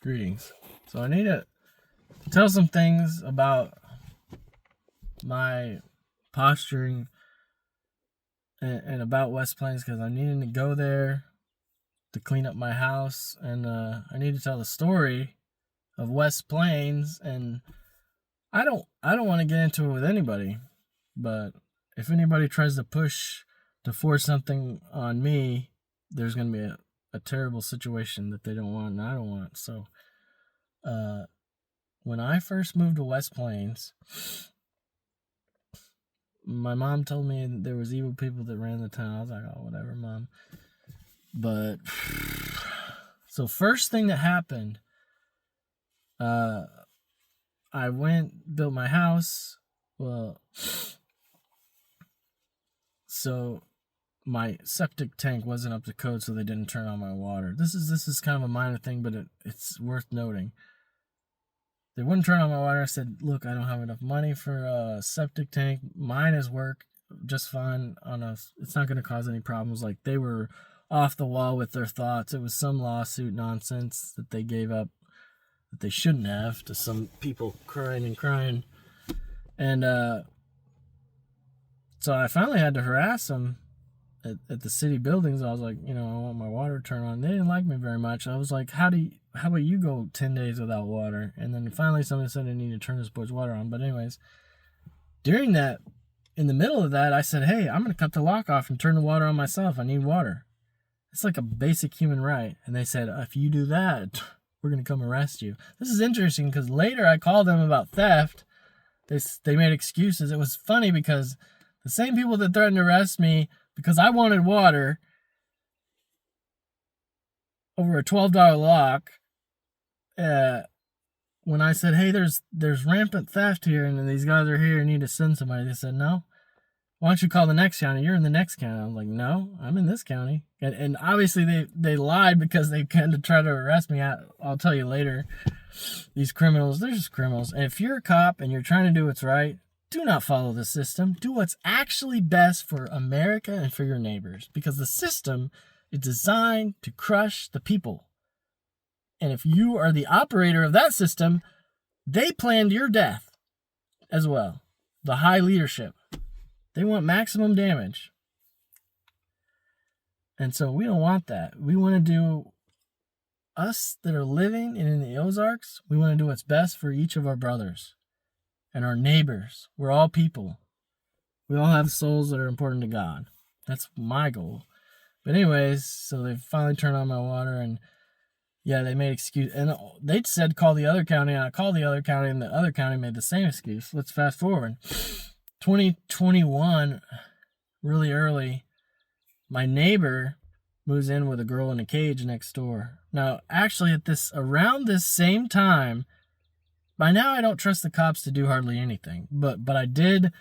Greetings. So I need to tell some things about my posturing and about West Plains, because I'm needing to go there to clean up my house, and I need to tell the story of West Plains. And I don't want to get into it with anybody, but if anybody tries to force something on me, there's going to be a terrible situation that they don't want and I don't want. So when I first moved to West Plains, my mom told me that there was evil people that ran the town. I was like, oh, whatever, Mom. But so first thing that happened, I built my house. Well, so my septic tank wasn't up to code, so they didn't turn on my water. This is kind of a minor thing, but it's worth noting. They wouldn't turn on my water. I said, look, I don't have enough money for a septic tank. Mine has worked just fine on us. It's not going to cause any problems. Like, they were off the wall with their thoughts. It was some lawsuit nonsense that they gave up that they shouldn't have, to some people crying and crying. And so I finally had to harass them at the city buildings. I was like, I want my water turned on. They didn't like me very much. I was like, how about you go 10 days without water? And then finally somebody said I need to turn this boy's water on. But anyways, during that, in the middle of that, I said, hey, I'm going to cut the lock off and turn the water on myself. I need water. It's like a basic human right. And they said, if you do that, we're going to come arrest you. This is interesting because later I called them about theft. They made excuses. It was funny because the same people that threatened to arrest me because I wanted water over a $12 lock, when I said, hey, there's rampant theft here and these guys are here and need to send somebody, they said, no. Why don't you call the next county? You're in the next county. I was like, no, I'm in this county. And obviously they lied because they kind of tried to arrest me. I'll tell you later. These criminals, they're just criminals. And if you're a cop and you're trying to do what's right, do not follow the system. Do what's actually best for America and for your neighbors, because the system is designed to crush the people. And if you are the operator of that system, they planned your death as well. The high leadership. They want maximum damage. And so we don't want that. We want to do, us that are living in the Ozarks, we want to do what's best for each of our brothers and our neighbors. We're all people. We all have souls that are important to God. That's my goal. But anyways, so they finally turned on my water, and yeah, they made excuse, and they said call the other county, and I called the other county, and the other county made the same excuse. Let's fast forward. 2021, really early, my neighbor moves in with a girl in a cage next door. Now, actually, around this same time, by now I don't trust the cops to do hardly anything, but I did.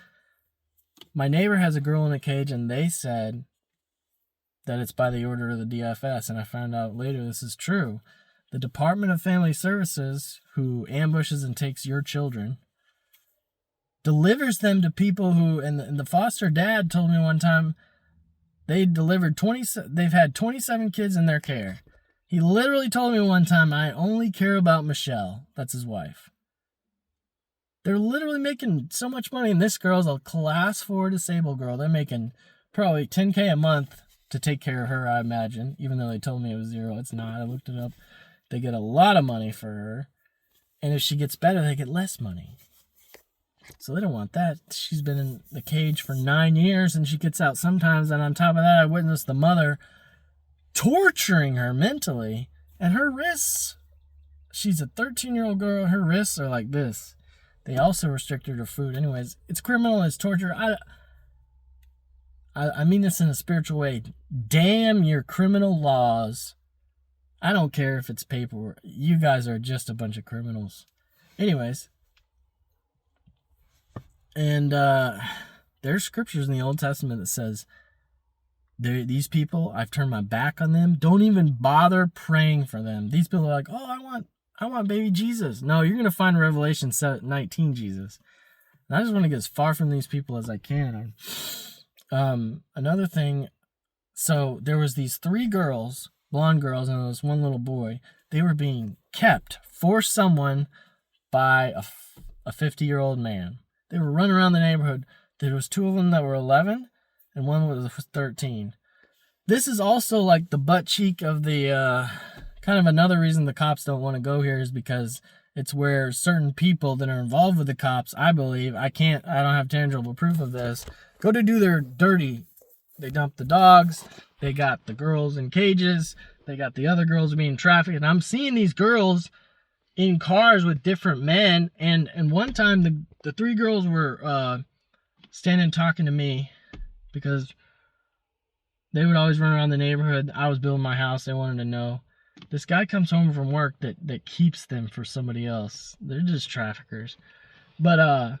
My neighbor has a girl in a cage, and they said that it's by the order of the DFS, and I found out later this is true. The Department of Family Services, who ambushes and takes your children, delivers them to people who, and the foster dad told me one time, they've had 27 kids in their care. He literally told me one time, I only care about Michelle. That's his wife. They're literally making so much money, and this girl's a class 4 disabled girl. They're making probably $10K a month to take care of her, I imagine, even though they told me it was $0. It's not. I looked it up. They get a lot of money for her, and if she gets better, they get less money. So they don't want that. She's been in the cage for 9 years, and she gets out sometimes. And on top of that, I witnessed the mother torturing her mentally. And her wrists, she's a 13-year-old girl. Her wrists are like this. They also restricted her food. Anyways, it's criminal. It's torture. I mean this in a spiritual way. Damn your criminal laws. I don't care if it's paperwork. You guys are just a bunch of criminals. Anyways. And there's scriptures in the Old Testament that says, these people, I've turned my back on them. Don't even bother praying for them. These people are like, oh, I want baby Jesus. No, you're going to find Revelation 19 Jesus. And I just want to get as far from these people as I can. Another thing, so there was these 3 girls blonde girls and this one little boy. They were being kept for someone by a 50-year-old man. They were running around the neighborhood. There was 2 of them that were 11 and one was 13. This is also like the butt cheek of the kind of another reason the cops don't want to go here is because it's where certain people that are involved with the cops, I believe, I don't have tangible proof of this, go to do their dirty. They dump the dogs. They got the girls in cages. They got the other girls being trafficked. And I'm seeing these girls in cars with different men. And one time the 3 girls were standing talking to me because they would always run around the neighborhood. I was building my house. They wanted to know. This guy comes home from work that keeps them for somebody else. They're just traffickers. But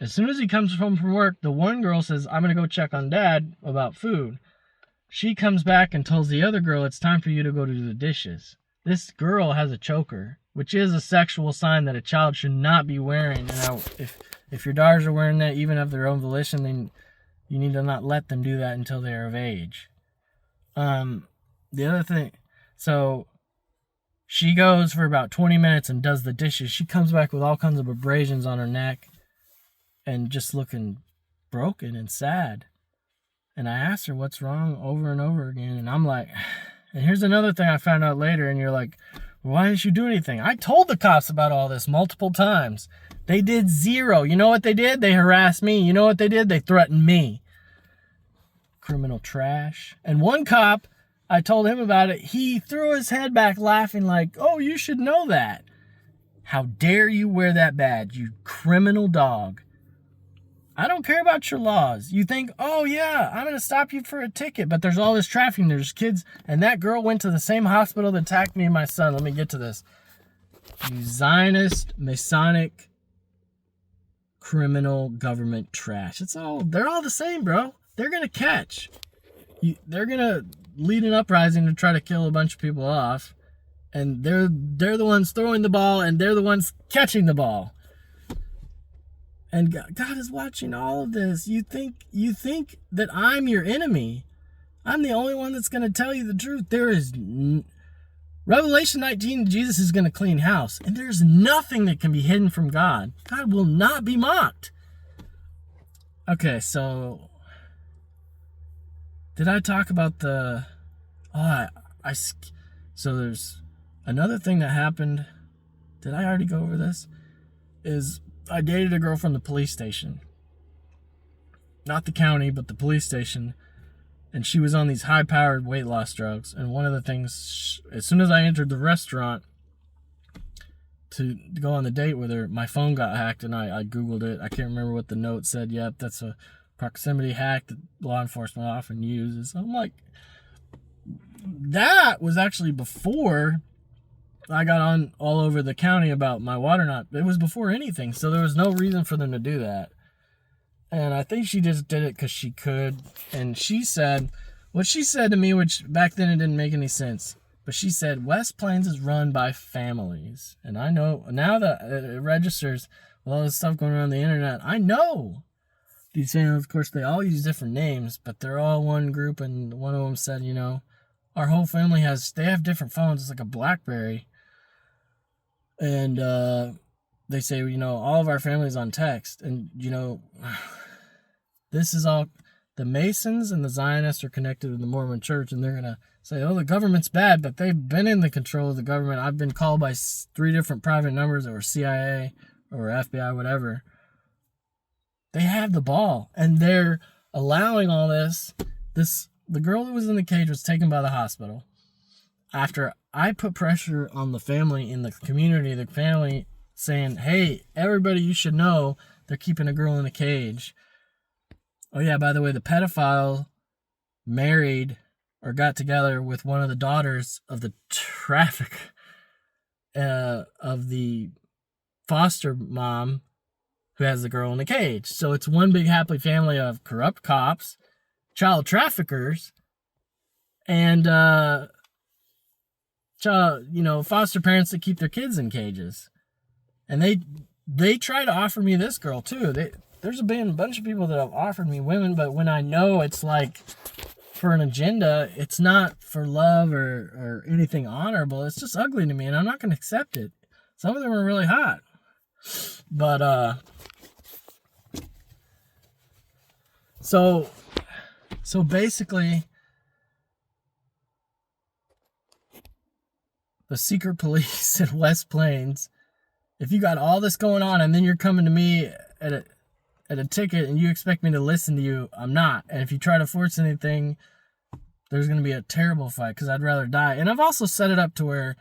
as soon as he comes home from work, the one girl says, I'm going to go check on Dad about food. She comes back and tells the other girl, it's time for you to go do the dishes. This girl has a choker, which is a sexual sign that a child should not be wearing. And if your daughters are wearing that, even of their own volition, then you need to not let them do that until they are of age. The other thing, so she goes for about 20 minutes and does the dishes. She comes back with all kinds of abrasions on her neck and just looking broken and sad. And I asked her what's wrong over and over again. And I'm like, and here's another thing I found out later. And you're like, well, why didn't you do anything? I told the cops about all this multiple times. They did 0. You know what they did? They harassed me. You know what they did? They threatened me. Criminal trash. And one cop, I told him about it. He threw his head back laughing like, oh, you should know that. How dare you wear that badge, you criminal dog. I don't care about your laws. You think, oh yeah, I'm going to stop you for a ticket, but there's all this trafficking, there's kids, and that girl went to the same hospital that attacked me and my son. Let me get to this. You Zionist, Masonic, criminal government trash. They're all the same, bro. They're going to catch. They're going to lead an uprising to try to kill a bunch of people off, and they're the ones throwing the ball, and they're the ones catching the ball. And God is watching all of this. You think that I'm your enemy. I'm the only one that's going to tell you the truth. Revelation 19, Jesus is going to clean house. And there's nothing that can be hidden from God. God will not be mocked. Okay, so did I talk about the... So there's another thing that happened. Did I already go over this? I dated a girl from the police station. Not the county, but the police station. And she was on these high-powered weight loss drugs. And one of the things, as soon as I entered the restaurant to go on the date with her, my phone got hacked and I Googled it. I can't remember what the note said. Yep, that's a proximity hack that law enforcement often uses. I'm like, that was actually before I got on all over the county about my water not. It was before anything, so there was no reason for them to do that. And I think she just did it because she could. And she said, what she said to me, which back then it didn't make any sense, but she said, West Plains is run by families. And I know, now that it registers with all this stuff going around the internet, I know these families, of course, they all use different names, but they're all one group. And one of them said, our whole family they have different phones. It's like a BlackBerry. And they say, all of our family's on text. And, this is all, the Masons and the Zionists are connected to the Mormon church. And they're going to say, oh, the government's bad, but they've been in the control of the government. I've been called by 3 different private numbers that were CIA or FBI, whatever. They have the ball. And they're allowing all this. The girl that was in the cage was taken by the hospital. After I put pressure on the family in the community, the family saying, hey, everybody, you should know they're keeping a girl in a cage. Oh, yeah, by the way, the pedophile married or got together with one of the daughters of the of the foster mom who has the girl in a cage. So it's one big happy family of corrupt cops, child traffickers, and foster parents that keep their kids in cages. And they try to offer me this girl too. There's been a bunch of people that have offered me women, but when I know it's like for an agenda. It's not for love or anything honorable. It's just ugly to me, and I'm not going to accept it. Some of them are really hot. But, so basically, the secret police in West Plains, if you got all this going on and then you're coming to me at a ticket and you expect me to listen to you, I'm not. And if you try to force anything, there's going to be a terrible fight, because I'd rather die. And I've also set it up to where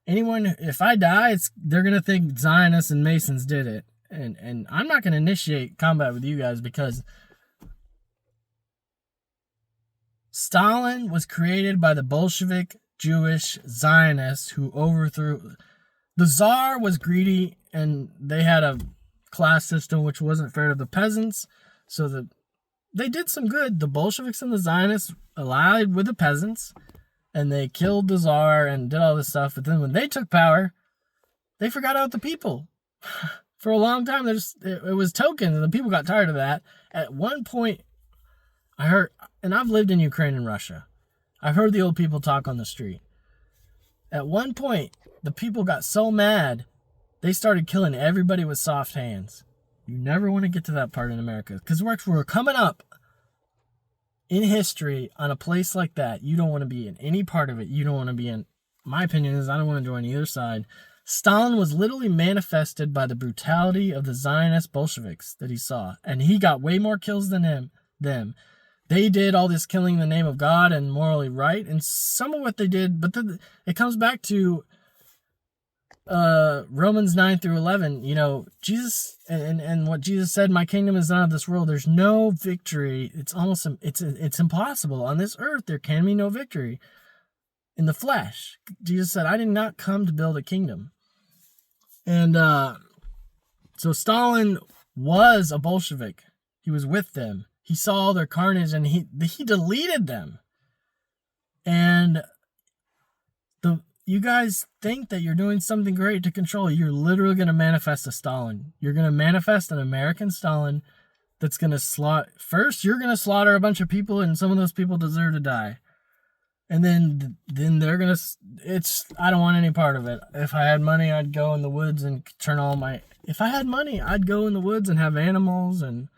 anyone, if I die, they're going to think Zionists and Masons did it. And I'm not going to initiate combat with you guys, because Stalin was created by the Bolshevik Jewish Zionists who overthrew. The Tsar was greedy, and they had a class system which wasn't fair to the peasants. So they did some good. The Bolsheviks and the Zionists allied with the peasants, and they killed the Tsar and did all this stuff. But then when they took power, they forgot about the people. For a long time, it was tokens, and the people got tired of that. At one point, I heard, and I've lived in Ukraine and Russia, I've heard the old people talk on the street. At one point, the people got so mad, they started killing everybody with soft hands. You never want to get to that part in America, because we're coming up in history on a place like that. You don't want to be in any part of it. You don't want to be in, my opinion is, I don't want to join either side. Stalin was literally manifested by the brutality of the Zionist Bolsheviks that he saw, and he got way more kills than them. They did all this killing in the name of God and morally right, and some of what they did, but then it comes back to Romans 9-11. You know, Jesus and what Jesus said, my kingdom is not of this world. There's no victory. It's almost, it's impossible. On this earth, there can be no victory in the flesh. Jesus said, I did not come to build a kingdom. And so Stalin was a Bolshevik. He was with them. He saw all their carnage, and he deleted them. And you guys think that you're doing something great to control. You're literally going to manifest a Stalin. You're going to manifest an American Stalin that's going to slaughter. First, you're going to slaughter a bunch of people, and some of those people deserve to die. And then they're going to, I don't want any part of it. If I had money, I'd go in the woods and if I had money, I'd go in the woods and have animals and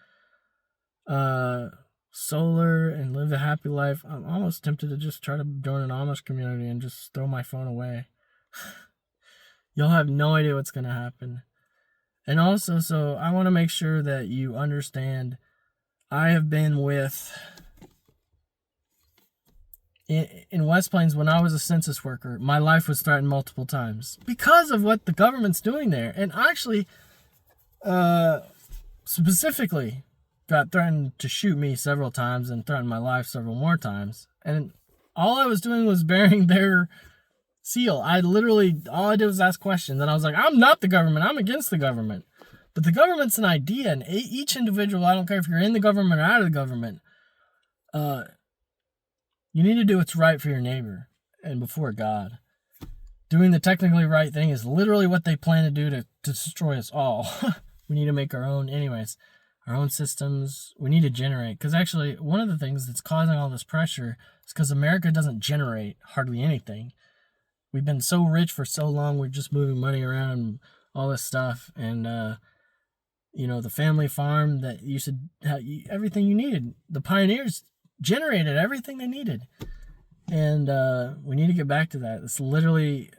solar and live a happy life. I'm almost tempted to just try to join an Amish community and just throw my phone away. You'll have no idea what's going to happen. And also, so I want to make sure that you understand, I have been in West Plains, when I was a census worker, my life was threatened multiple times because of what the government's doing there. And I actually, specifically, got threatened to shoot me several times and threatened my life several more times. And all I was doing was bearing their seal. All I did was ask questions. And I was like, I'm not the government. I'm against the government. But the government's an idea. And each individual, I don't care if you're in the government or out of the government, you need to do what's right for your neighbor and before God. Doing the technically right thing is literally what they plan to do to destroy us all. We need to make our own, anyways, our own systems. We need to generate. Because actually, one of the things that's causing all this pressure is because America doesn't generate hardly anything. We've been so rich for so long, we're just moving money around and all this stuff. And, the family farm that used to have everything you needed. The pioneers generated everything they needed. And we need to get back to that. It's literally,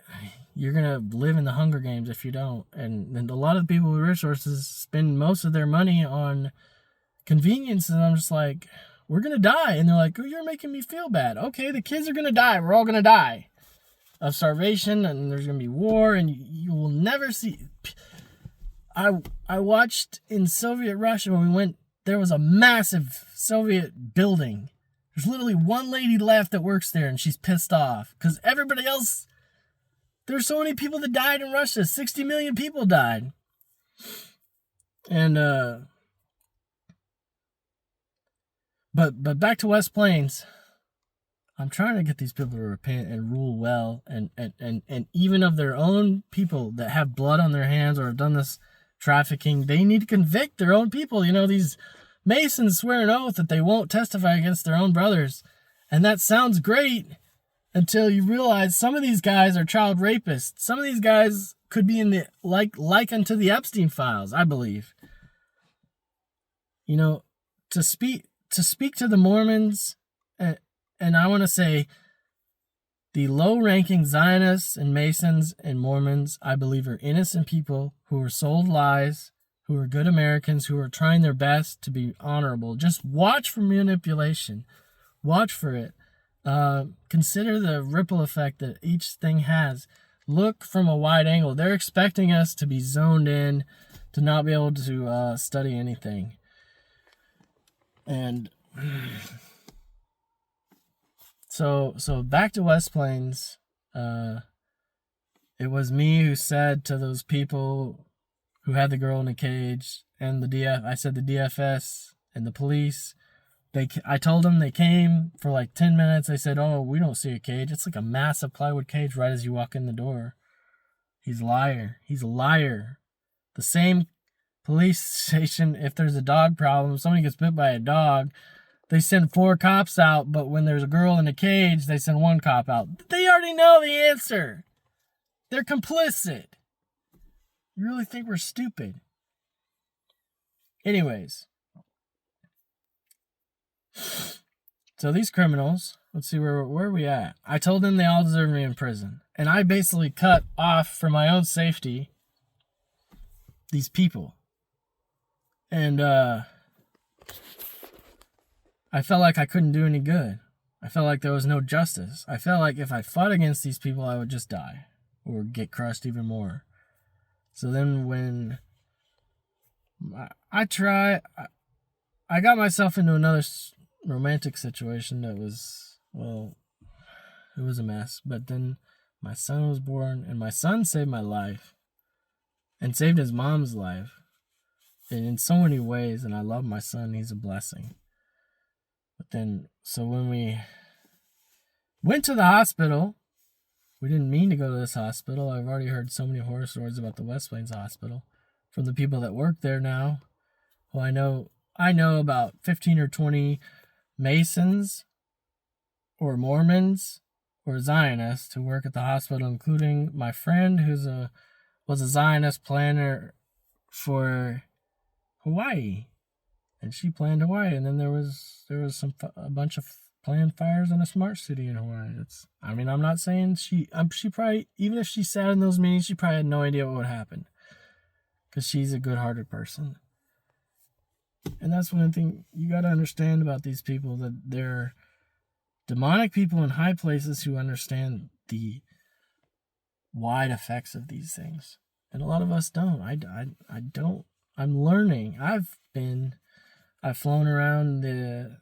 you're going to live in the Hunger Games if you don't. And a lot of the people with resources spend most of their money on convenience. And I'm just like, we're going to die. And they're like, oh, you're making me feel bad. Okay, the kids are going to die. We're all going to die of starvation. And there's going to be war. And you will never see. I watched in Soviet Russia when we went, there was a massive Soviet building. There's literally one lady left that works there, and she's pissed off because everybody else, there's so many people that died in Russia. 60 million people died. And but back to West Plains. I'm trying to get these people to repent and rule well, and even of their own people that have blood on their hands or have done this trafficking, they need to convict their own people. These Masons swear an oath that they won't testify against their own brothers. And that sounds great until you realize some of these guys are child rapists. Some of these guys could be in the like unto the Epstein files, I believe. You know, to speak to the Mormons, and I want to say the low-ranking Zionists and Masons and Mormons, I believe, are innocent people who were sold lies, who are good Americans, who are trying their best to be honorable. Just watch for manipulation. Watch for it. Consider the ripple effect that each thing has. Look from a wide angle. They're expecting us to be zoned in, to not be able to study anything. And so back to West Plains. It was me who said to those people who had the girl in a cage and I said the DFS and the police, I told them they came for like 10 minutes. They said, oh, we don't see a cage. It's like a massive plywood cage right as you walk in the door. He's a liar. He's a liar. The same police station, if there's a dog problem, somebody gets bit by a dog, they send 4 cops out, but when there's a girl in a cage, they send 1 cop out. They already know the answer. They're complicit. You really think we're stupid? Anyways. So these criminals, let's see, where are we at? I told them they all deserve me in prison. And I basically cut off, for my own safety, these people. And I felt like I couldn't do any good. I felt like there was no justice. I felt like if I fought against these people, I would just die or get crushed even more. So then when I got myself into another romantic situation that was, well, it was a mess. But then my son was born, and my son saved my life and saved his mom's life. And in so many ways, and I love my son, he's a blessing. But then, so when we went to the hospital, we didn't mean to go to this hospital. I've already heard so many horror stories about the West Plains Hospital from the people that work there now. Well, I know about 15 or 20 Masons or Mormons or Zionists who work at the hospital, including my friend who's was a Zionist planner for Hawaii, and she planned Hawaii, and then there was a bunch of planned fires in a smart city in Hawaii. I'm not saying she probably, even if she sat in those meetings, she probably had no idea what would happen, because she's a good-hearted person. And that's one thing you got to understand about these people, that they're demonic people in high places who understand the wide effects of these things, and a lot of us don't. I don't. I'm learning. I've flown around the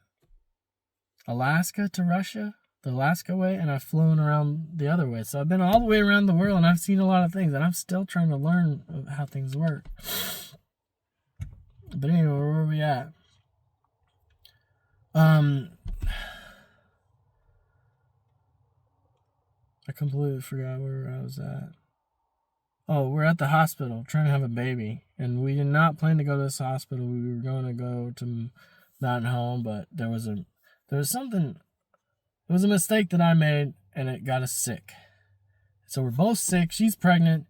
Alaska to Russia, the Alaska way, and I've flown around the other way. So I've been all the way around the world, and I've seen a lot of things, and I'm still trying to learn how things work. But anyway, where are we at? I completely forgot where I was at. Oh, we're at the hospital trying to have a baby, and we did not plan to go to this hospital. We were going to go to Mountain Home, but there was a mistake that I made, and it got us sick. So we're both sick. She's pregnant.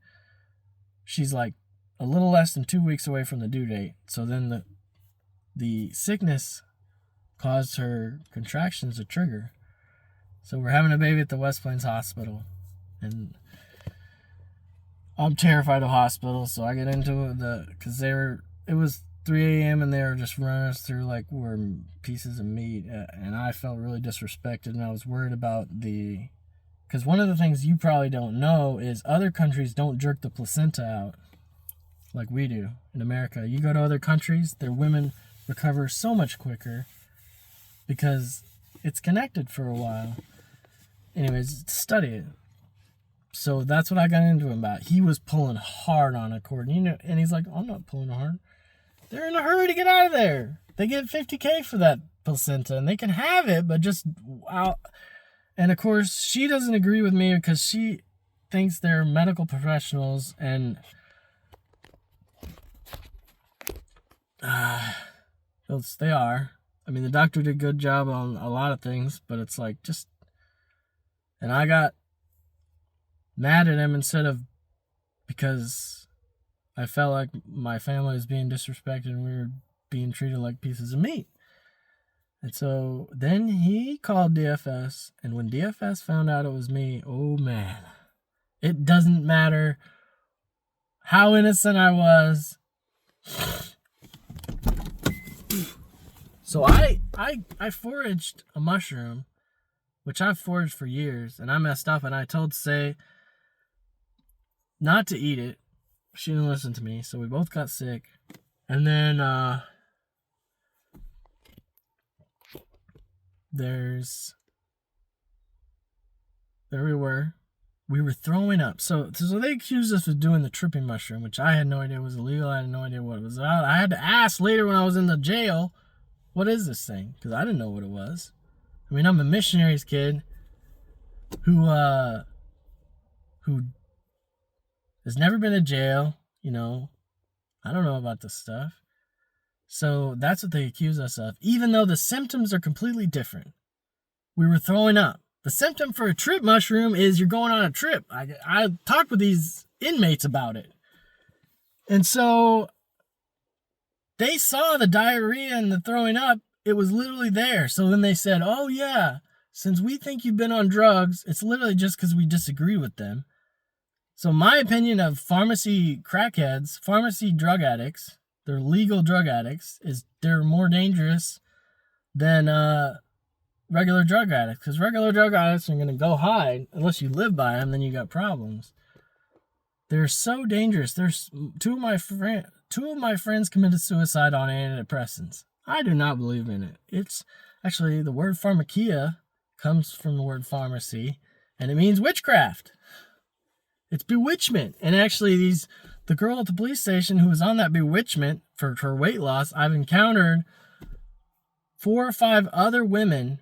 She's like a little less than 2 weeks away from the due date. So then the sickness caused her contractions to trigger. So we're having a baby at the West Plains Hospital, and I'm terrified of hospitals. So I get into because it was 3 a.m. and they were just running us through like we're pieces of meat, and I felt really disrespected, and I was worried about because one of the things you probably don't know is other countries don't jerk the placenta out like we do in America. You go to other countries, their women recover so much quicker because it's connected for a while. Anyways, study it. So that's what I got into him about. He was pulling hard on a cord, and he's like, I'm not pulling hard. They're in a hurry to get out of there. They get $50K for that placenta, and they can have it, but just out. And of course, she doesn't agree with me because she thinks they're medical professionals, and they are. I mean, the doctor did a good job on a lot of things, but it's like just. And I got mad at him because I felt like my family was being disrespected and we were being treated like pieces of meat. And so then he called DFS, and when DFS found out it was me, oh man, it doesn't matter how innocent I was. So I foraged a mushroom, which I've foraged for years, and I messed up, and I told Say not to eat it. She didn't listen to me, so we both got sick. And then there we were. We were throwing up. So they accused us of doing the tripping mushroom, which I had no idea was illegal. I had no idea what it was about. I had to ask later when I was in the jail, what is this thing? Because I didn't know what it was. I mean, I'm a missionary's kid who has never been to jail, you know. I don't know about this stuff. So that's what they accuse us of, even though the symptoms are completely different. We were throwing up. The symptom for a trip mushroom is you're going on a trip. I talked with these inmates about it. And so they saw the diarrhea and the throwing up. It was literally there. So then they said, oh yeah, since we think you've been on drugs, it's literally just because we disagree with them. So my opinion of pharmacy crackheads, pharmacy drug addicts, they're legal drug addicts, is they're more dangerous than regular drug addicts. Because regular drug addicts are going to go hide. Unless you live by them, then you got problems. They're so dangerous. There's two of my friends committed suicide on antidepressants. I do not believe in it. It's actually, the word pharmakia comes from the word pharmacy, and it means witchcraft. It's bewitchment. And actually, the girl at the police station who was on that bewitchment for her weight loss, I've encountered 4 or 5 other women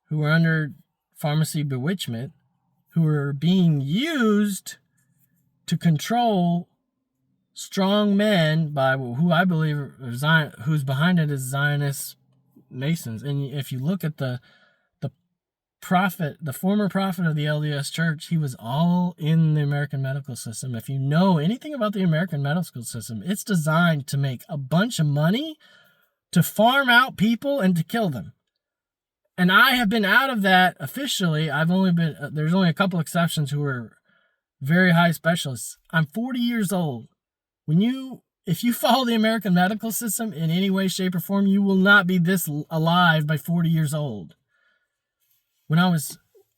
who were under pharmacy bewitchment who were being used to control strong men by who I believe are who's behind it is Zionist Masons. And if you look at the former prophet of the LDS Church, he was all in the American medical system. If you know anything about the American medical system, it's designed to make a bunch of money, to farm out people, and to kill them. And I have been out of that officially. There's only a couple exceptions who are very high specialists. I'm 40 years old. If you follow the American medical system in any way, shape, or form, you will not be this alive by 40 years old.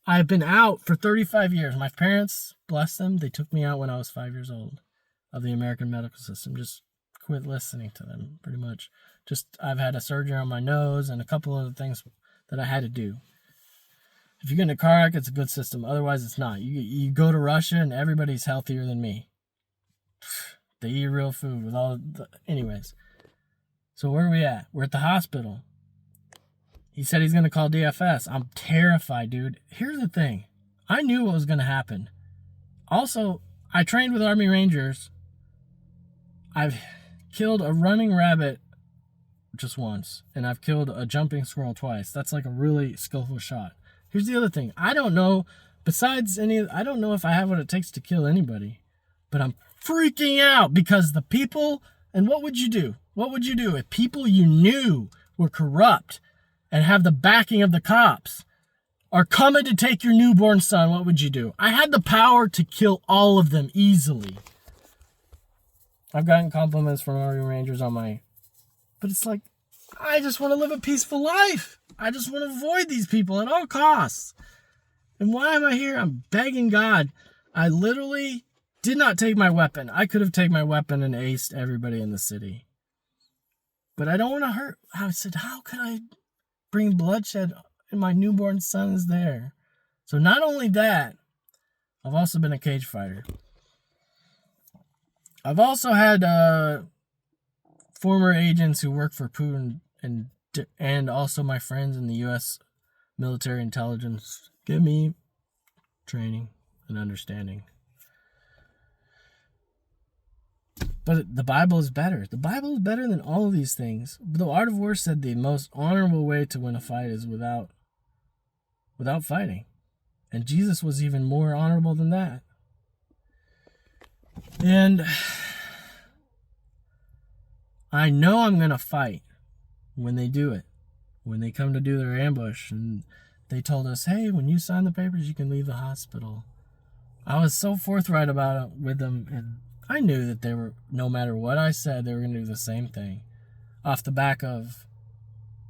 I've been out for 35 years. My parents, bless them, they took me out when I was 5 years old of the American medical system. Just quit listening to them, pretty much. I've had a surgery on my nose and a couple other things that I had to do. If you get in a car wreck, it's a good system. Otherwise, it's not. You go to Russia and everybody's healthier than me. They eat real food with anyways. So where are we at? We're at the hospital. He said he's going to call DFS. I'm terrified, dude. Here's the thing. I knew what was going to happen. Also, I trained with Army Rangers. I've killed a running rabbit just once, and I've killed a jumping squirrel twice. That's like a really skillful shot. Here's the other thing. I don't know if I have what it takes to kill anybody, but I'm freaking out because the people, and what would you do? What would you do if people you knew were corrupt and have the backing of the cops are coming to take your newborn son? What would you do? I had the power to kill all of them easily. I've gotten compliments from Army Rangers but it's like, I just want to live a peaceful life. I just want to avoid these people at all costs. And why am I here? I'm begging God. I literally did not take my weapon. I could have taken my weapon and aced everybody in the city. But I don't want to hurt. I said, how could I bring bloodshed and my newborn son is there? So not only that, I've also been a cage fighter. I've also had former agents who work for Putin and also my friends in the U.S. military intelligence give me training and understanding. But the Bible is better. The Bible is better than all of these things. The Art of War said the most honorable way to win a fight is without fighting. And Jesus was even more honorable than that. And I know I'm going to fight when they do it. When they come to do their ambush. And they told us, hey, when you sign the papers, you can leave the hospital. I was so forthright about it with them, and I knew that they were, no matter what I said, they were going to do the same thing. Off the back of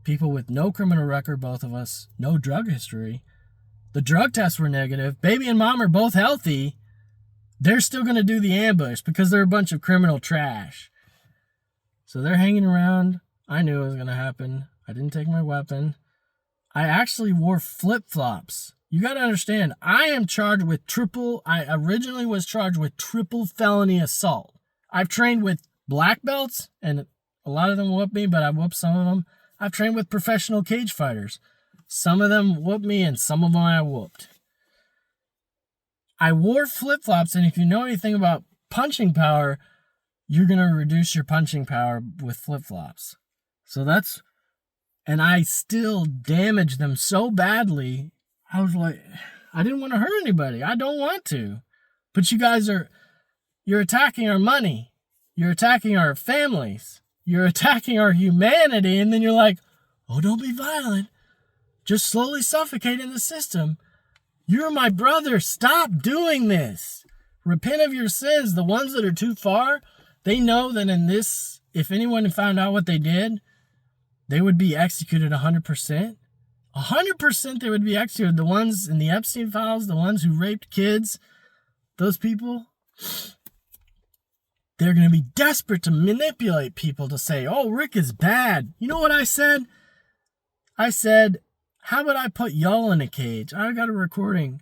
people with no criminal record, both of us, no drug history. The drug tests were negative. Baby and mom are both healthy. They're still going to do the ambush because they're a bunch of criminal trash. So they're hanging around. I knew it was going to happen. I didn't take my weapon. I actually wore flip-flops. You got to understand, I originally was charged with triple felony assault. I've trained with black belts, and a lot of them whooped me, but I whooped some of them. I've trained with professional cage fighters. Some of them whooped me, and some of them I whooped. I wore flip-flops, and if you know anything about punching power, you're going to reduce your punching power with flip-flops. And I still damaged them so badly. I was like, I didn't want to hurt anybody. I don't want to. But you guys you're attacking our money. You're attacking our families. You're attacking our humanity. And then you're like, oh, don't be violent. Just slowly suffocate in the system. You're my brother. Stop doing this. Repent of your sins. The ones that are too far, they know that in this, if anyone found out what they did, they would be executed 100%. 100% they would be executed. The ones in the Epstein files, the ones who raped kids, those people, they're going to be desperate to manipulate people to say, oh, Rick is bad. You know what I said? I said, how about I put y'all in a cage? I got a recording.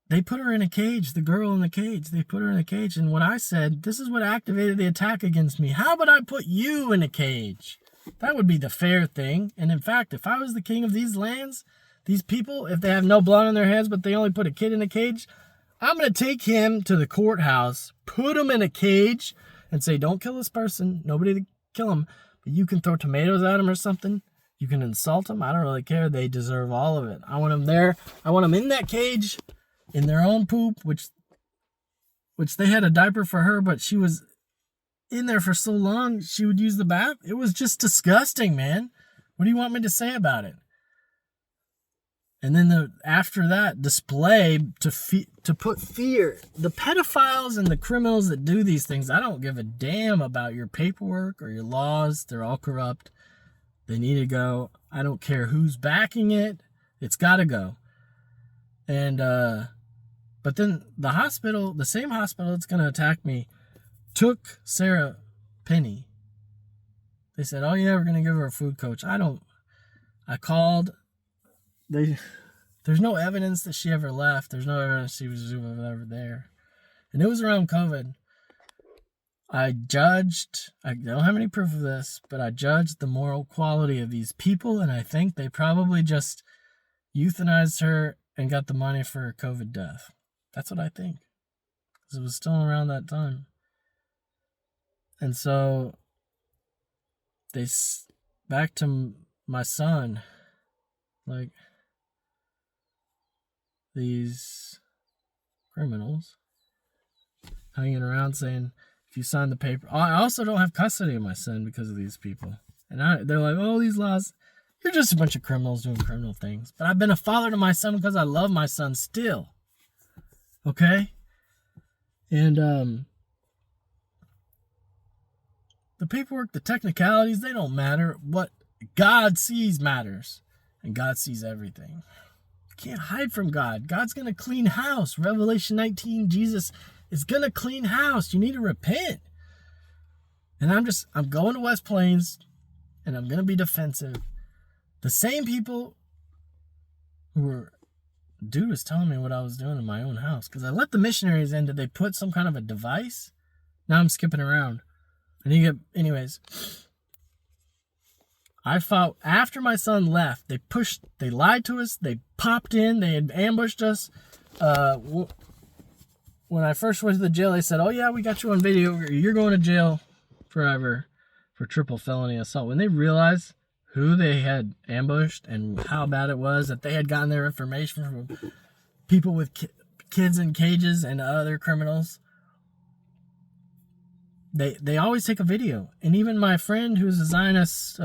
They put her in a cage, the girl in the cage. They put her in a cage. And what I said, this is what activated the attack against me. How about I put you in a cage? That would be the fair thing. And in fact, if I was the king of these lands, these people, if they have no blood on their hands, but they only put a kid in a cage, I'm going to take him to the courthouse, put him in a cage, and say, don't kill this person. Nobody to kill him. But you can throw tomatoes at him or something. You can insult them. I don't really care. They deserve all of it. I want them there. I want them in that cage, in their own poop, which they had a diaper for her, but she was in there for so long, she would use the bath. It was just disgusting, man. What do you want me to say about it? And then after that display to put fear. The pedophiles and the criminals that do these things, I don't give a damn about your paperwork or your laws. They're all corrupt. They need to go. I don't care who's backing it. It's got to go. And but then the same hospital that's going to attack me, took Sarah Penny. They said, oh yeah, we're going to give her a food coach. I called. There's no evidence that she ever left. There's no evidence she was ever there. And it was around COVID. I don't have any proof of this, but I judged the moral quality of these people, and I think they probably just euthanized her and got the money for her COVID death. That's what I think. Because it was still around that time. And so, back to my son, like, these criminals hanging around saying, if you sign the paper, I also don't have custody of my son because of these people. And they're like, oh, these laws, you're just a bunch of criminals doing criminal things. But I've been a father to my son because I love my son still. Okay? And, the paperwork, the technicalities, they don't matter. What God sees matters. And God sees everything. You can't hide from God. God's going to clean house. Revelation 19, Jesus is going to clean house. You need to repent. And I'm going to West Plains, and I'm going to be defensive. The same people dude was telling me what I was doing in my own house. Because I let the missionaries in. Did they put some kind of a device? Now I'm skipping around. Anyways, I fought after my son left. They lied to us. They popped in. They had ambushed us. when I first went to the jail, they said, "Oh yeah, we got you on video. You're going to jail forever for triple felony assault." When they realized who they had ambushed and how bad it was, that they had gotten their information from people with kids in cages and other criminals, they always take a video. And even my friend who's a Zionist,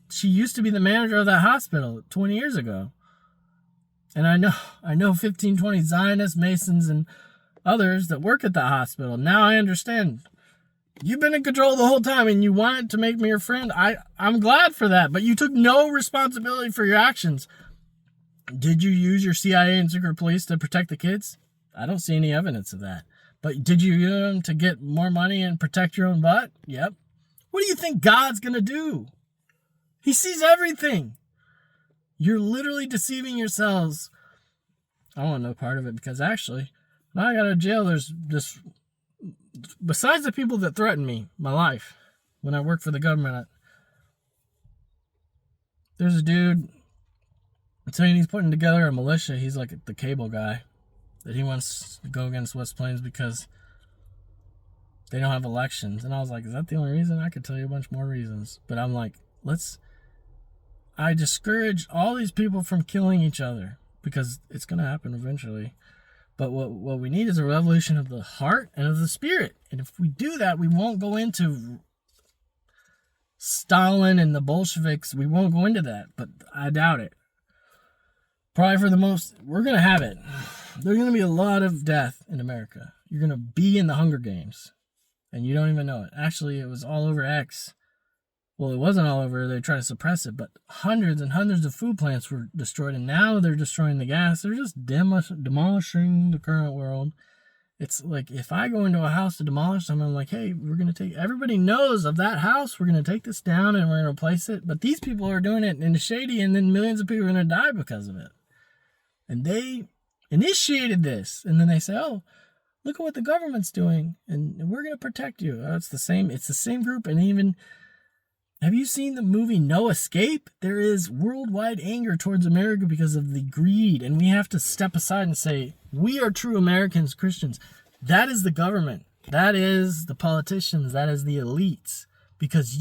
she used to be the manager of that hospital 20 years ago. And I know 15, 20 Zionists, Masons, and others that work at the hospital. Now I understand. You've been in control the whole time and you wanted to make me your friend. I'm glad for that, but you took no responsibility for your actions. Did you use your CIA and secret police to protect the kids? I don't see any evidence of that. But did you use them to get more money and protect your own butt? Yep. What do you think God's going to do? He sees everything. You're literally deceiving yourselves. I want no part of it, because actually, when I got out of jail, there's this, besides the people that threatened me, my life, when I worked for the government, there's a dude saying he's putting together a militia. He's like the cable guy, that he wants to go against West Plains because they don't have elections. And I was like, is that the only reason? I could tell you a bunch more reasons. But I'm like, I discourage all these people from killing each other, because it's going to happen eventually. But what we need is a revolution of the heart and of the spirit. And if we do that, we won't go into Stalin and the Bolsheviks. We won't go into that, but I doubt it. Probably for the most, we're going to have it. There's going to be a lot of death in America. You're going to be in the Hunger Games, and you don't even know it. Actually, it was all over X. Well, it wasn't all over. They tried to suppress it, but hundreds and hundreds of food plants were destroyed, and now they're destroying the gas. They're just demolishing the current world. It's like, if I go into a house to demolish them, I'm like, hey, we're going to take, everybody knows of that house. We're going to take this down and we're going to replace it. But these people are doing it in the shady, and then millions of people are going to die because of it. And they initiated this. And then they say, oh, look at what the government's doing, and we're going to protect you. It's the same group. And even, have you seen the movie No Escape? There is worldwide anger towards America because of the greed, and we have to step aside and say, we are true Americans, Christians. That is the government. That is the politicians. That is the elites. Because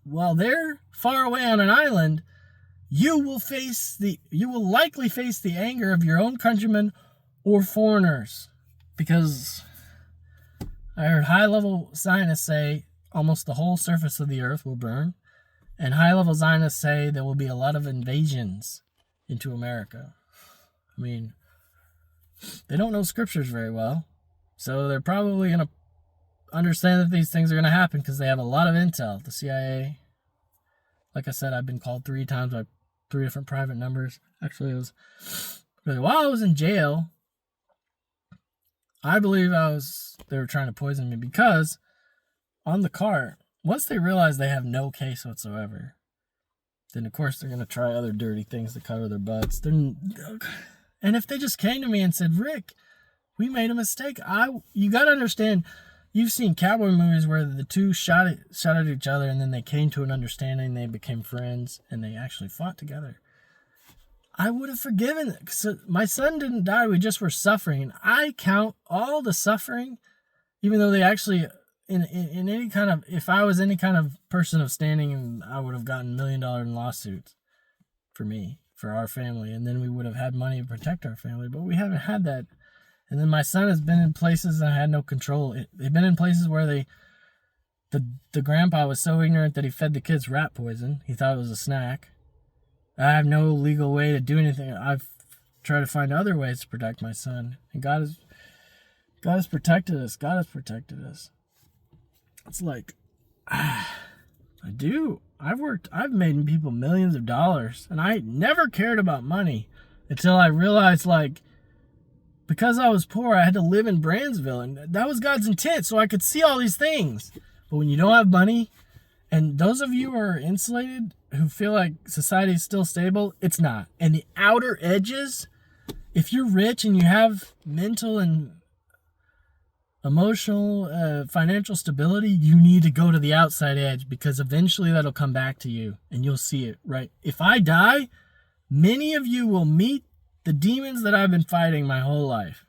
while they're far away on an island, you will likely face the anger of your own countrymen or foreigners. Because I heard high-level Zionists say almost the whole surface of the earth will burn. And high-level Zionists say there will be a lot of invasions into America. I mean, they don't know scriptures very well. So they're probably going to understand that these things are going to happen because they have a lot of intel. The CIA, like I said, I've been called 3 times by 3 different private numbers. Actually, while I was in jail, I believe they were trying to poison me, because on the car, once they realize they have no case whatsoever, then of course they're going to try other dirty things to cover their butts. And if they just came to me and said, Rick, we made a mistake. You got to understand, you've seen cowboy movies where the two shot at each other, and then they came to an understanding, they became friends, and they actually fought together. I would have forgiven it. So my son didn't die. We just were suffering. And I count all the suffering, even though they actually, in any kind of, if I was any kind of person of standing, I would have gotten $1 million in lawsuits for me, for our family. And then we would have had money to protect our family. But we haven't had that. And then my son has been in places I had no control. They've been in places where the grandpa was so ignorant that he fed the kids rat poison. He thought it was a snack. I have no legal way to do anything. I've tried to find other ways to protect my son. And God has protected us. God has protected us. It's like, I do. I've made people millions of dollars. And I never cared about money until I realized, like, because I was poor, I had to live in Brandsville. And that was God's intent, so I could see all these things. But when you don't have money, and those of you who are insulated, who feel like society is still stable, it's not. And the outer edges, if you're rich and you have mental and emotional, financial stability, you need to go to the outside edge, because eventually that'll come back to you and you'll see it, right? If I die, many of you will meet the demons that I've been fighting my whole life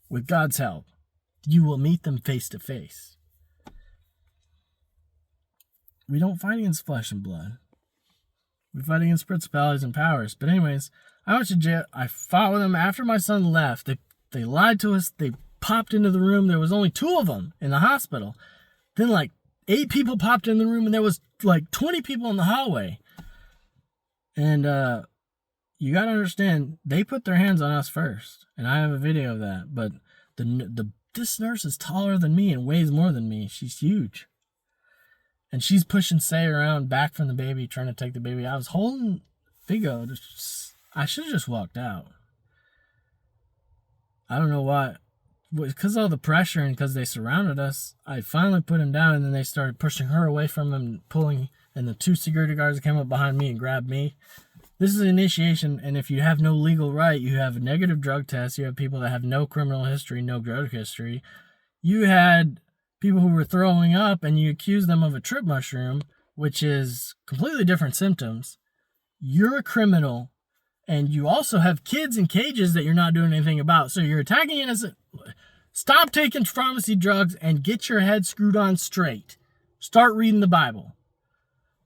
with God's help. you will meet them face to face. We don't fight against flesh and blood. We fight against principalities and powers. But anyways, I went to jail. I fought with them after my son left. They lied to us. They popped into the room. There was only 2 of them in the hospital. Then like 8 people popped in the room, and there was like 20 people in the hallway. And you got to understand, they put their hands on us first. And I have a video of that. But this nurse is taller than me and weighs more than me. She's huge. And she's pushing Say around back from the baby, trying to take the baby. I was holding Figo. I should have just walked out. I don't know why. Because of all the pressure and because they surrounded us, I finally put him down, and then they started pushing her away from him, pulling, and the 2 security guards came up behind me and grabbed me. This is an initiation, and if you have no legal right, you have a negative drug test, you have people that have no criminal history, no drug history. You had people who were throwing up, and you accuse them of a trip mushroom, which is completely different symptoms. You're a criminal, and you also have kids in cages that you're not doing anything about. So you're attacking innocent. Stop taking pharmacy drugs and get your head screwed on straight. Start reading the Bible.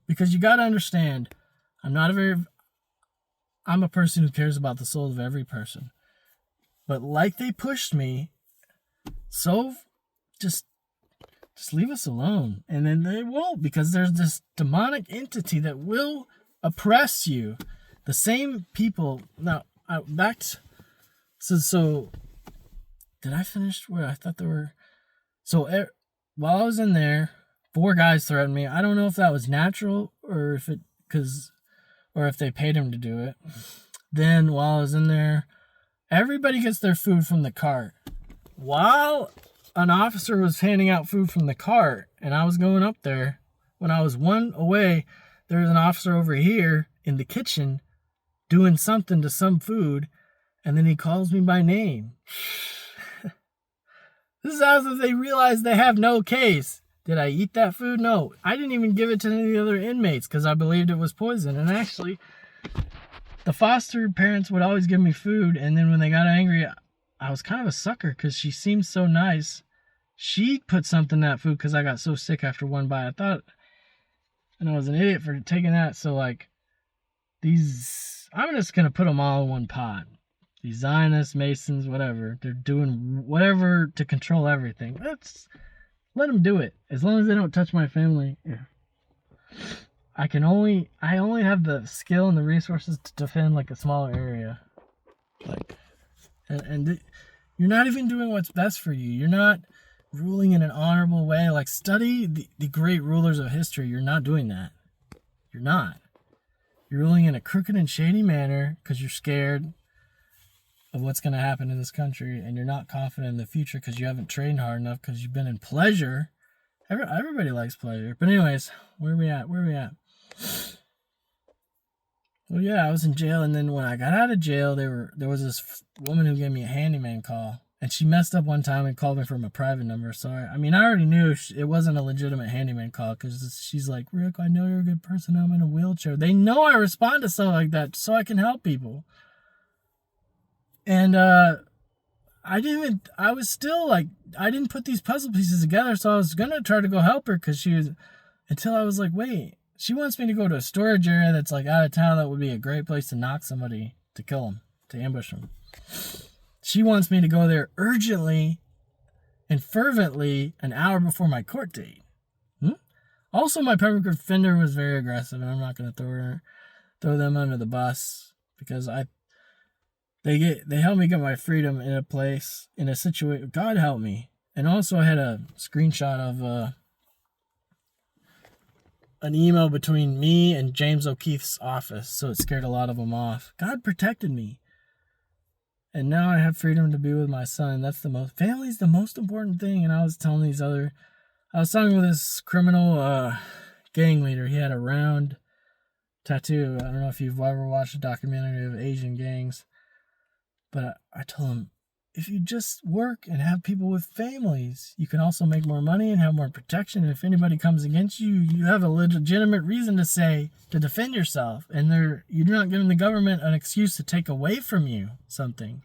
Because you got to understand, I'm a person who cares about the soul of every person. But like they pushed me, so just leave us alone. And then they won't, because there's this demonic entity that will oppress you. The same people. Now, so did I finish where I thought there were? So while I was in there, 4 guys threatened me. I don't know if that was natural or if they paid him to do it. Then while I was in there, everybody gets their food from the cart. While an officer was handing out food from the cart, and I was going up there, when I was 1 away, there was an officer over here in the kitchen doing something to some food, and then he calls me by name. This is as if they realize they have no case. Did I eat that food? No. I didn't even give it to any of the other inmates because I believed it was poison. And actually, the foster parents would always give me food, and then when they got angry, I was kind of a sucker because she seemed so nice. She put something in that food because I got so sick after 1 bite. I thought, and I was an idiot for taking that. So like, I'm just going to put them all in one pot. These Zionists, Masons, whatever. They're doing whatever to control everything. Let them do it. As long as they don't touch my family. Yeah. I only have the skill and the resources to defend like a smaller area. And you're not even doing what's best for you. You're not ruling in an honorable way. Like, study the great rulers of history. You're not doing that. You're not. You're ruling in a crooked and shady manner because you're scared of what's going to happen in this country, and you're not confident in the future because you haven't trained hard enough because you've been in pleasure. Everybody likes pleasure. But anyways, where are we at? Well, yeah, I was in jail, and then when I got out of jail, there was this woman who gave me a handyman call, and she messed up one time and called me from a private number. So I already knew it wasn't a legitimate handyman call because she's like, Rick, I know you're a good person. I'm in a wheelchair. They know I respond to stuff like that so I can help people. And I didn't put these puzzle pieces together, so I was going to try to go help her until I was like, wait, she wants me to go to a storage area that's like out of town that would be a great place to knock somebody, to kill them, to ambush them. She wants me to go there urgently and fervently an hour before my court date. Also, my public defender was very aggressive, and I'm not going to throw them under the bus because they helped me get my freedom in a situation. God help me. And also, I had a screenshot of an email between me and James O'Keefe's office, so it scared a lot of them off. God protected me. And now I have freedom to be with my son. Family's the most important thing. And I was talking with this criminal gang leader. He had a round tattoo. I don't know if you've ever watched a documentary of Asian gangs. But I told him, if you just work and have people with families, you can also make more money and have more protection. And if anybody comes against you, you have a legitimate reason to defend yourself. And you're not giving the government an excuse to take away from you something.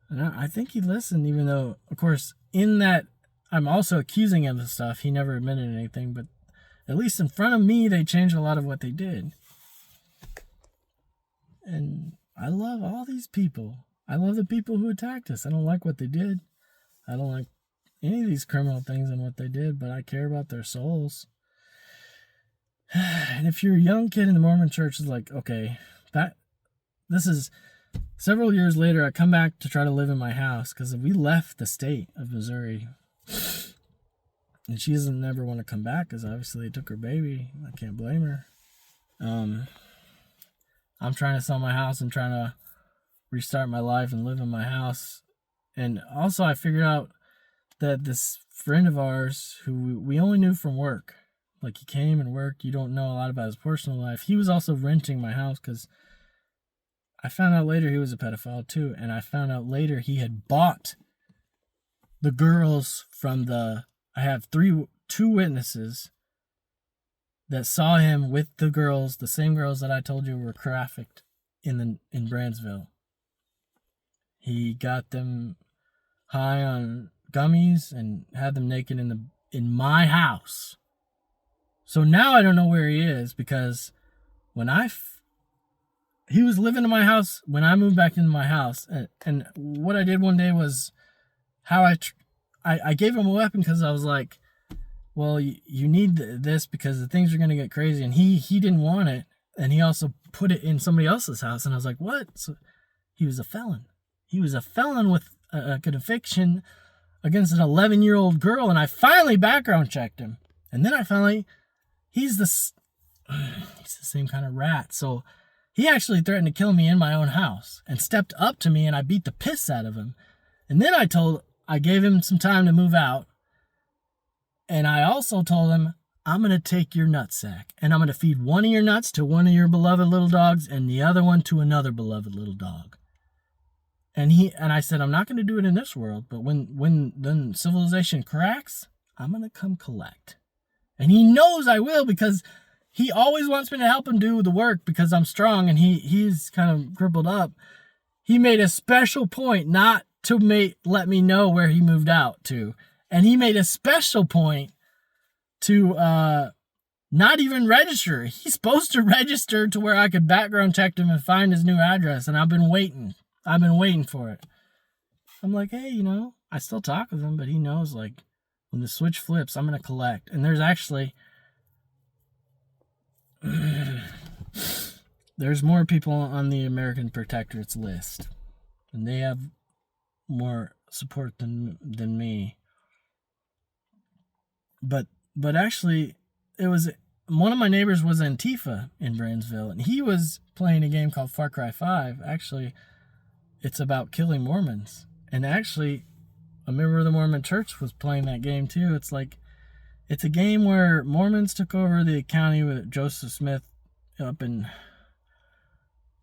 And I think he listened, even though, of course, in that I'm also accusing him of stuff. He never admitted anything, but at least in front of me, they changed a lot of what they did. And I love all these people. I love the people who attacked us. I don't like what they did. I don't like any of these criminal things and what they did, but I care about their souls. And if you're a young kid in the Mormon church, is like, okay, this is several years later. I come back to try to live in my house because we left the state of Missouri, and she doesn't never want to come back because obviously they took her baby. I can't blame her. I'm trying to sell my house and trying to restart my life and live in my house. And also I figured out that this friend of ours who we only knew from work, like he came and worked, you don't know a lot about his personal life. He was also renting my house because I found out later he was a pedophile too. And I found out later he had bought the girls from I have two witnesses that saw him with the girls, the same girls that I told you were trafficked in Brandsville. He got them high on gummies and had them naked in my house. So now I don't know where he is because when he was living in my house when I moved back into my house, and what I did one day was how I gave him a weapon because I was like, well, you need this because the things are going to get crazy. And he didn't want it. And he also put it in somebody else's house. And I was like, what? So he was a felon. He was a felon with a conviction against an 11-year-old girl. And I finally background checked him. And then I finally, he's the same kind of rat. So he actually threatened to kill me in my own house and stepped up to me and I beat the piss out of him. And then I gave him some time to move out. And I also told him, I'm going to take your nutsack and I'm going to feed one of your nuts to one of your beloved little dogs and the other one to another beloved little dog. And I said, I'm not going to do it in this world, but when civilization cracks, I'm going to come collect. And he knows I will because he always wants me to help him do the work because I'm strong and he's kind of crippled up. He made a special point not to let me know where he moved out to. And he made a special point to not even register. He's supposed to register to where I could background check him and find his new address. And I've been waiting for it. I'm like, hey, I still talk with him, but he knows, like, when the switch flips, I'm going to collect. And there's actually, there's more people on the American Protectorate's list. And they have more support than me. But actually, it was one of my neighbors was Antifa in Brandsville, and he was playing a game called Far Cry 5. Actually, it's about killing Mormons. And actually, a member of the Mormon Church was playing that game too. It's a game where Mormons took over the county with Joseph Smith up in.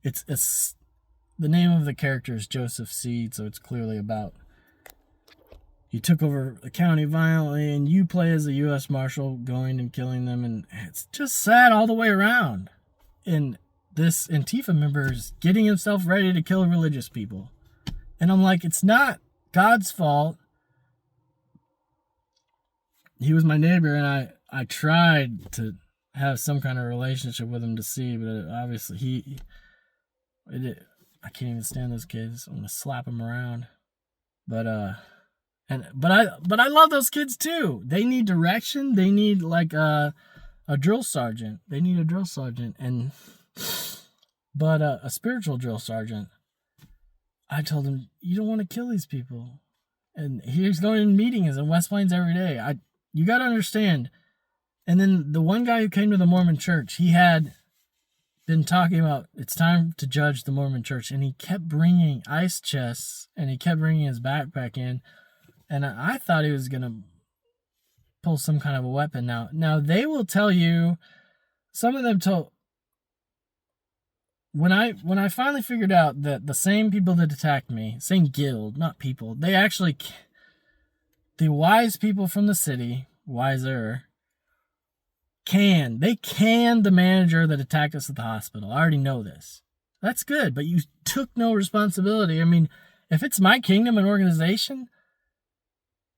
It's the name of the character is Joseph Seed, so it's clearly about. He took over the county violently, and you play as a U.S. Marshal going and killing them, and it's just sad all the way around. And this Antifa member is getting himself ready to kill religious people. And I'm like, it's not God's fault. He was my neighbor, and I tried to have some kind of relationship with him to see, but obviously I can't even stand those kids. I'm going to slap them around. But I love those kids too. They need direction. They need like a drill sergeant. They need a drill sergeant but a spiritual drill sergeant. I told him, you don't want to kill these people. And he's going to meetings in West Plains every day. You got to understand. And then the one guy who came to the Mormon church, he had been talking about it's time to judge the Mormon church. And he kept bringing ice chests and he kept bringing his backpack in. And I thought he was going to pull some kind of a weapon. Now they will tell you, some of them told, when I finally figured out that the same people that attacked me, same guild, not people, the wise people from the city, wiser, they canned the manager that attacked us at the hospital. I already know this. That's good, but you took no responsibility. I mean, If it's my kingdom and organization,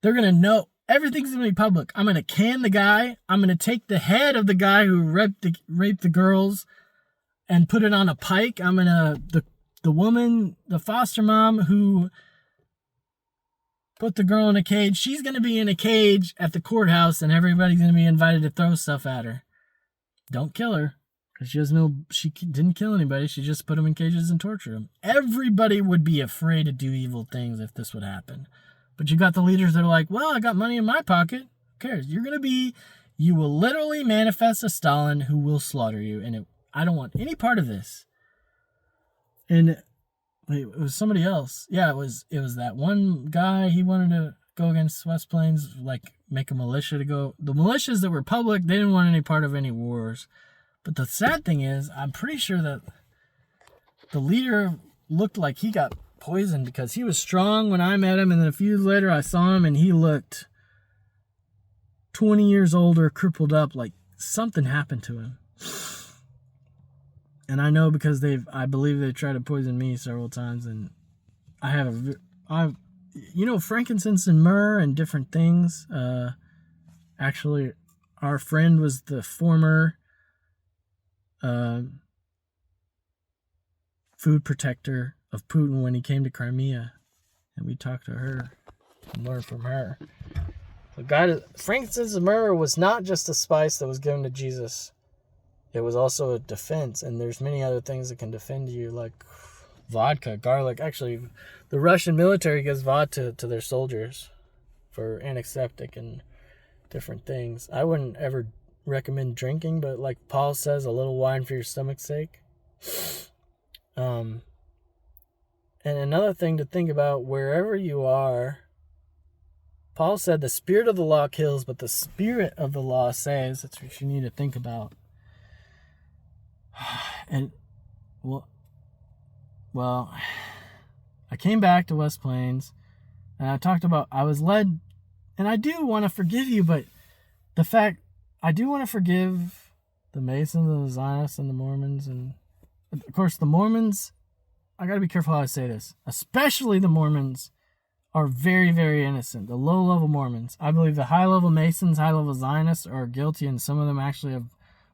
they're going to know everything's going to be public. I'm going to can the guy. I'm going to take the head of the guy who raped the girls and put it on a pike. I'm going to, the woman, the foster mom who put the girl in a cage, she's going to be in a cage at the courthouse and everybody's going to be invited to throw stuff at her. Don't kill her. Because she didn't kill anybody. She just put them in cages and tortured them. Everybody would be afraid to do evil things if this would happen. But you got the leaders that are like, well, I got money in my pocket. Who cares? You will literally manifest a Stalin who will slaughter you. And I don't want any part of this. And wait, it was somebody else. Yeah, it was that one guy. He wanted to go against West Plains, like make a militia to go. The militias that were public, they didn't want any part of any wars. But the sad thing is, I'm pretty sure that the leader looked like he got poisoned because he was strong when I met him, and then a few years later I saw him and he looked 20 years older, crippled up, like something happened to him. And I know because I believe they tried to poison me several times, and frankincense and myrrh and different things. Actually, our friend was the former food protector of Putin when he came to Crimea, and we talked to her and learned from her. Frankincense and myrrh was not just a spice that was given to Jesus. It was also a defense, and there's many other things that can defend you, like vodka, garlic. Actually, the Russian military gives vodka to their soldiers for antiseptic and different things. I wouldn't ever recommend drinking, but like Paul says, a little wine for your stomach's sake. And another thing to think about, wherever you are, Paul said the spirit of the law kills, but the spirit of the law saves. That's what you need to think about. And well, I came back to West Plains, and I talked about, I was led, and I do want to forgive you, but the fact, I do want to forgive the Masons and the Zionists and the Mormons, and of course the Mormons, I got to be careful how I say this, especially the Mormons are very, very innocent. The low-level Mormons. I believe the high-level Masons, high-level Zionists are guilty, and some of them actually have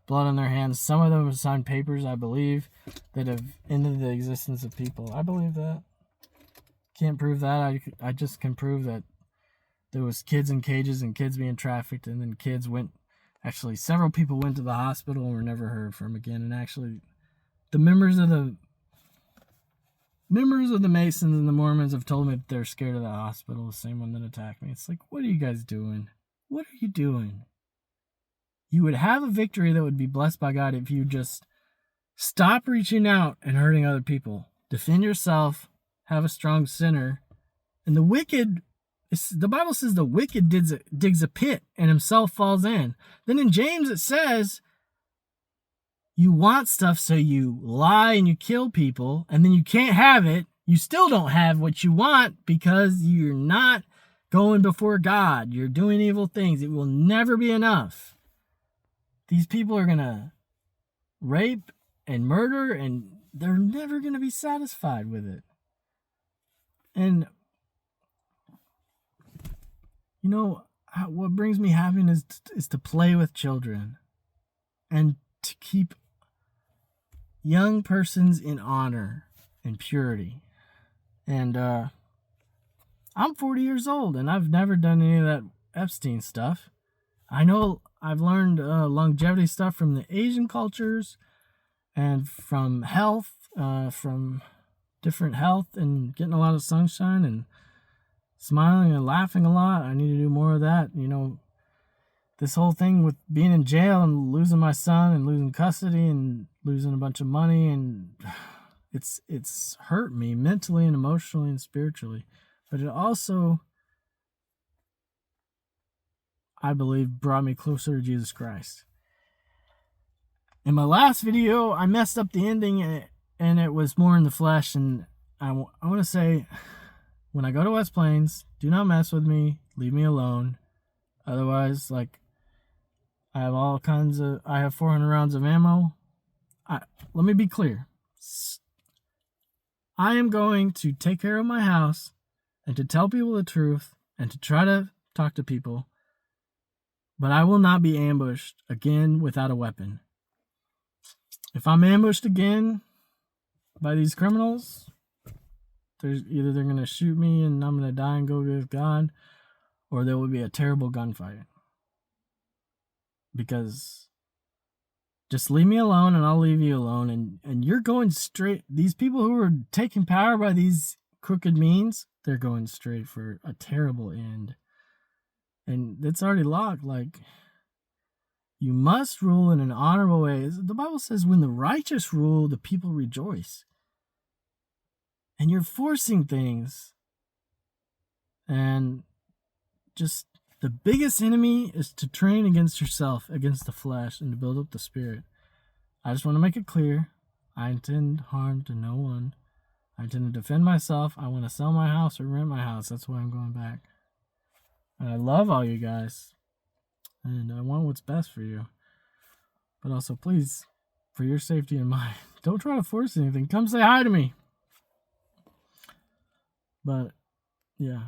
blood on their hands. Some of them have signed papers, I believe, that have ended the existence of people. I believe that. Can't prove that. I just can prove that there was kids in cages and kids being trafficked, and then kids went, actually several people went to the hospital and were never heard from again. And actually the members of the Masons and the Mormons have told me that they're scared of the hospital, the same one that attacked me. It's like, what are you guys doing? What are you doing? You would have a victory that would be blessed by God if you just stop reaching out and hurting other people. Defend yourself, have a strong sinner. And the wicked, the Bible says the wicked digs a pit and himself falls in. Then in James it says, you want stuff, so you lie and you kill people, and then you can't have it. You still don't have what you want because you're not going before God. You're doing evil things. It will never be enough. These people are going to rape and murder, and they're never going to be satisfied with it. And, what brings me happiness is to play with children and to keep young persons in honor and purity. And I'm 40 years old, and I've never done any of that Epstein stuff. I know I've learned longevity stuff from the Asian cultures and from health, from different health, and getting a lot of sunshine and smiling and laughing a lot. I need to do more of that. This whole thing with being in jail and losing my son and losing custody and losing a bunch of money, and it's hurt me mentally and emotionally and spiritually. But it also, I believe, brought me closer to Jesus Christ. In my last video, I messed up the ending, and it was more in the flesh. And I want to say, when I go to West Plains, do not mess with me. Leave me alone. Otherwise, I have 400 rounds of ammo. Let me be clear. I am going to take care of my house and to tell people the truth and to try to talk to people. But I will not be ambushed again without a weapon. If I'm ambushed again by these criminals, they're going to shoot me and I'm going to die and go with God, or there will be a terrible gunfight. Because just leave me alone and I'll leave you alone. And you're going straight. These people who are taking power by these crooked means, they're going straight for a terrible end. And it's already locked. Like, you must rule in an honorable way. The Bible says when the righteous rule, the people rejoice. And you're forcing things. And just the biggest enemy is to train against yourself, against the flesh, and to build up the spirit. I just want to make it clear. I intend harm to no one. I intend to defend myself. I want to sell my house or rent my house. That's why I'm going back. And I love all you guys. And I want what's best for you. But also, please, for your safety and mine, don't try to force anything. Come say hi to me. But, yeah.